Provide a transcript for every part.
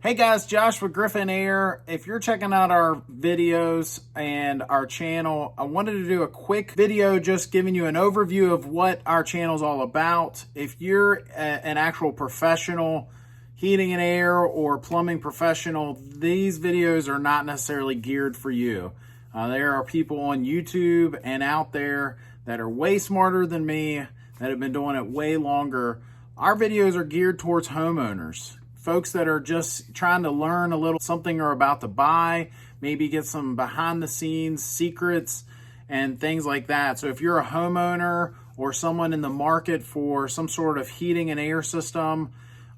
Hey guys, Josh with Griffin Air. If you're checking out our videos and our channel, I wanted to do a quick video just giving you an overview of what our channel is all about. If you're an actual professional heating and air or plumbing professional, these videos are not necessarily geared for you. There are people on YouTube and out there that are way smarter than me, that have been doing it way longer. Our videos are geared towards homeowners, folks that are just trying to learn a little something or about to buy, maybe get some behind the scenes secrets and things like that. So if you're a homeowner or someone in the market for some sort of heating and air system,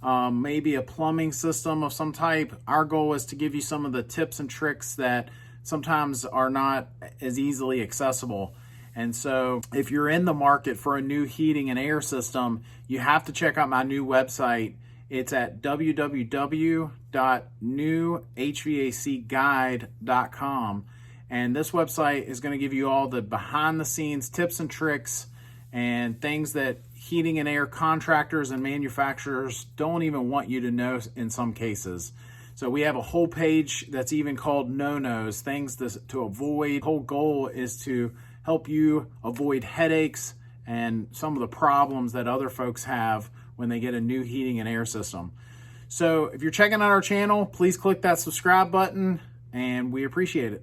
maybe a plumbing system of some type, our goal is to give you some of the tips and tricks that sometimes are not as easily accessible. And so if you're in the market for a new heating and air system, you have to check out my new website. It's at www.newhvacguide.com. And this website is going to give you all the behind the scenes tips and tricks and things that heating and air contractors and manufacturers don't even want you to know in some cases. So we have a whole page that's even called no-nos, things to avoid. The whole goal is to help you avoid headaches and some of the problems that other folks have when they get a new heating and air system. So if you're checking out our channel, please click that subscribe button, and we appreciate it.